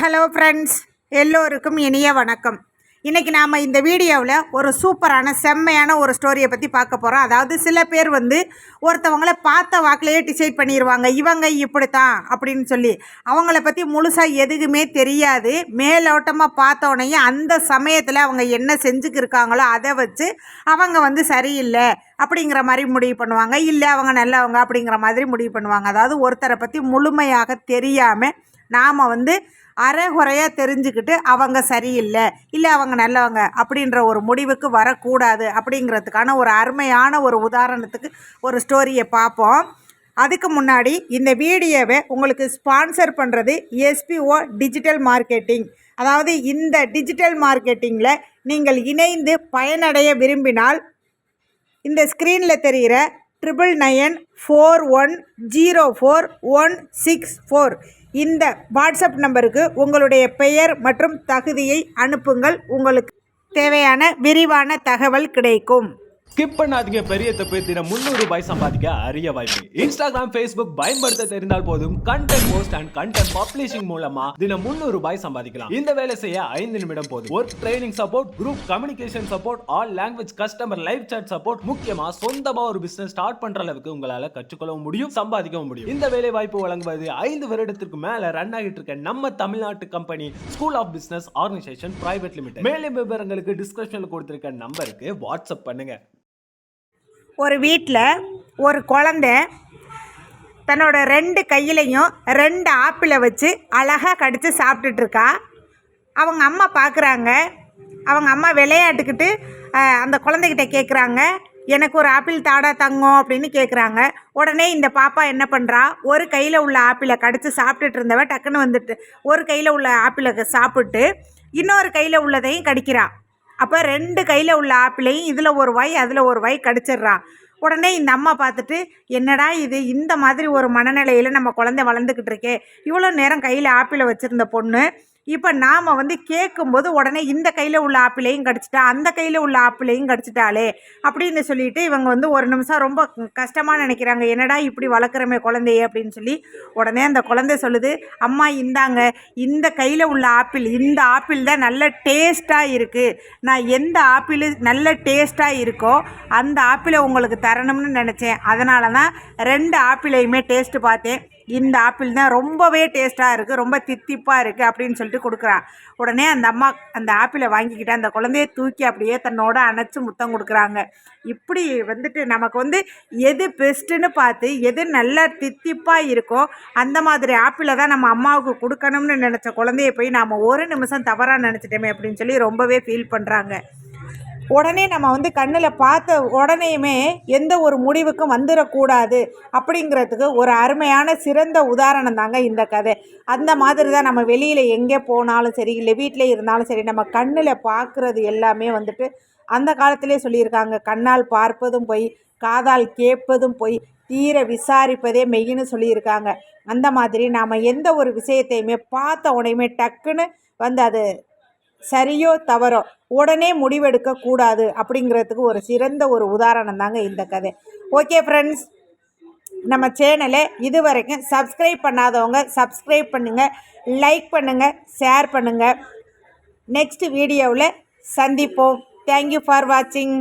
Hello friends, எல்லோருக்கும் இனிய வணக்கம். இன்றைக்கி நாம் இந்த வீடியோவில் ஒரு சூப்பரான செம்மையான ஒரு ஸ்டோரியை பற்றி பார்க்க போகிறோம். அதாவது சில பேர் ஒருத்தவங்களை பார்த்த வாக்கிலேயே டிசைட் பண்ணிடுவாங்க, இவங்க இப்படித்தான் அப்படின்னு சொல்லி. அவங்கள பற்றி முழுசாக எதுவுமே தெரியாது. மேலோட்டமாக பார்த்தோன்னே அந்த சமயத்தில் அவங்க என்ன செஞ்சுக்கிருக்காங்களோ அதை வச்சு அவங்க சரியில்லை அப்படிங்கிற மாதிரி முடிவு பண்ணுவாங்க. இல்லை அவங்க நல்லவங்க அப்படிங்கிற மாதிரி முடிவு பண்ணுவாங்க. அதாவது ஒருத்தரை பற்றி முழுமையாக தெரியாமல் நாம் அரைகுறையாக தெரிஞ்சுக்கிட்டு அவங்க சரியில்லை, இல்லை அவங்க நல்லவங்க அப்படின்ற ஒரு முடிவுக்கு வரக்கூடாது. அப்படிங்கிறதுக்கான ஒரு அருமையான ஒரு உதாரணத்துக்கு ஒரு ஸ்டோரியை பார்ப்போம். அதுக்கு முன்னாடி இந்த வீடியோவை உங்களுக்கு ஸ்பான்சர் பண்ணுறது எஸ்பிஓ டிஜிட்டல் மார்க்கெட்டிங். அதாவது இந்த டிஜிட்டல் மார்க்கெட்டிங்கில் நீங்கள் இணைந்து பயனடைய விரும்பினால் இந்த ஸ்க்ரீனில் தெரிகிற 9994104164 இந்த வாட்ஸ்அப் நம்பருக்கு உங்களுடைய பெயர் மற்றும் தகுதியை அனுப்புங்கள். உங்களுக்கு தேவையான விரிவான தகவல் கிடைக்கும். ஸ்கிப் பண்ணாதீங்க. பெரிய தப்பு. தினம் 300 ரூபாய் சம்பாதிக்க அரிய வாய்ப்பு. இன்ஸ்டாகிராம், ஃபேஸ்புக் பயன்படுத்த தெரிந்தால் போதும் content post and content publishing மூலமா தினம் 300 ரூபாய் சம்பாதிக்கலாம். இந்த வேலை செய்ய 5 நிமிடம் போதும். Work training support, group communication support, all language customer live chat support, முக்கியமா சொந்தமா ஒரு பிசினஸ் ஸ்டார்ட் பண்ற அளவுக்கு உங்களால கற்றுக்கொள்ளவும் முடியும், சம்பாதிக்கவும் முடியும். இந்த வேலை வாய்ப்பு வழங்குவது 5 வருடத்திற்கு மேல ரன் ஆகிட்டு இருக்க நம்ம தமிழ்நாட்டு company school of business organisation private limited. மேலும் விவரங்களுக்கு டிஸ்கிரிப்ஷன்ல கொடுத்திருக்க நம்பருக்கு வாட்ஸ்அப் பண்ணுங்க. ஒரு வீட்டில் ஒரு குழந்தை தன்னோட 2 கையிலையும் 2 ஆப்பிளை வச்சு அழகாக கடித்து சாப்பிட்டுட்ருக்கா. அவங்க அம்மா பார்க்குறாங்க. அவங்க அம்மா விளையாட்டுக்கிட்டு அந்த குழந்தைகிட்ட கேட்குறாங்க, எனக்கு ஒரு ஆப்பிள் தாடா தங்கம் அப்படின்னு கேட்குறாங்க. உடனே இந்த பாப்பா என்ன பண்ணுறா, ஒரு கையில் உள்ள ஆப்பிளை கடித்து சாப்பிட்டுட்டு இருந்தவ டக்குன்னு ஒரு கையில் உள்ள ஆப்பிளை சாப்பிட்டு இன்னொரு கையில் உள்ளதையும் கடிக்கிறா. அப்போ 2 கையில் உள்ள ஆப்பிளையும் இதில் ஒரு வாய் அதில் ஒரு வாய் கடிச்சிட்றா. உடனே இந்த அம்மா பார்த்துட்டு, என்னடா இது, இந்த மாதிரி ஒரு மனநிலையில் நம்ம குழந்தை வளர்ந்துக்கிட்டு இருக்கே, இவ்வளோ நேரம் கையில் ஆப்பிளை வச்சுருந்த பொண்ணு இப்போ நாம் கேட்கும்போது உடனே இந்த கையில் உள்ள ஆப்பிளையும் கடிச்சிட்டா, அந்த கையில் உள்ள ஆப்பிளையும் கடிச்சிட்டாலே அப்படின்னு சொல்லிட்டு இவங்க ஒரு நிமிஷம் ரொம்ப கஷ்டமாக நினைக்கிறாங்க. என்னடா இப்படி வளர்க்குறமே குழந்தையே அப்படின்னு சொல்லி. உடனே அந்த குழந்தை சொல்லுது, அம்மா இந்தாங்க, இந்த கையில் உள்ள ஆப்பிள், இந்த ஆப்பிள் தான் நல்ல டேஸ்ட்டாக இருக்குது. நான் எந்த ஆப்பிள் நல்ல டேஸ்ட்டாக இருக்கோ அந்த ஆப்பிளை உங்களுக்கு தரணும்னு நினச்சேன். அதனால தான் 2 ஆப்பிளையுமே டேஸ்ட்டு பார்த்தேன். இந்த ஆப்பிள் தான் ரொம்பவே டேஸ்ட்டாக இருக்குது, ரொம்ப தித்திப்பாக இருக்குது அப்படின்னு சொல்லிட்டு கொடுக்குறா. உடனே அந்த அம்மா அந்த ஆப்பிளை வாங்கிக்கிட்டு அந்த குழந்தைய தூக்கி அப்படியே தன்னோட அணைச்சி முத்தம் கொடுக்குறாங்க. இப்படி நமக்கு எது பெஸ்ட்டுன்னு பார்த்து எது நல்லா தித்திப்பாக இருக்கோ அந்த மாதிரி ஆப்பிளை தான் நம்ம அம்மாவுக்கு கொடுக்கணும்னு நினச்ச குழந்தைய போய் நாம் ஒரு நிமிஷம் தவறாக நினச்சிட்டோமே அப்படின்னு சொல்லி ரொம்பவே ஃபீல் பண்ணுறாங்க. உடனே நம்ம கண்ணில் பார்த்த உடனேயுமே எந்த ஒரு முடிவுக்கும் வந்துடக்கூடாது அப்படிங்கிறதுக்கு ஒரு அருமையான சிறந்த உதாரணம் தாங்க இந்த கதை. அந்த மாதிரி தான் நம்ம வெளியில் எங்கே போனாலும் சரி, இல்லை வீட்டிலே இருந்தாலும் சரி, நம்ம கண்ணில் பார்க்குறது எல்லாமே அந்த காலத்திலே சொல்லியிருக்காங்க, கண்ணால் பார்ப்பதும் பொய், காதால் கேட்பதும் பொய், தீர விசாரிப்பதே மெய்ன்னு சொல்லியிருக்காங்க. அந்த மாதிரி நாம் எந்த ஒரு விஷயத்தையுமே பார்த்த உடனே டக்குன்னு அது சரியோ தவறோ உடனே முடிவெடுக்கக்கூடாது அப்படிங்கிறதுக்கு ஒரு சிறந்த ஒரு உதாரணம் தாங்க இந்த கதை. ஓகே ஃப்ரெண்ட்ஸ், நம்ம சேனலை இது வரைக்கும் சப்ஸ்கிரைப் பண்ணாதவங்க சப்ஸ்கிரைப் பண்ணுங்கள், லைக் பண்ணுங்கள், ஷேர் பண்ணுங்கள். நெக்ஸ்ட் வீடியோவில் சந்திப்போம். தேங்க்யூ ஃபார் வாட்சிங்.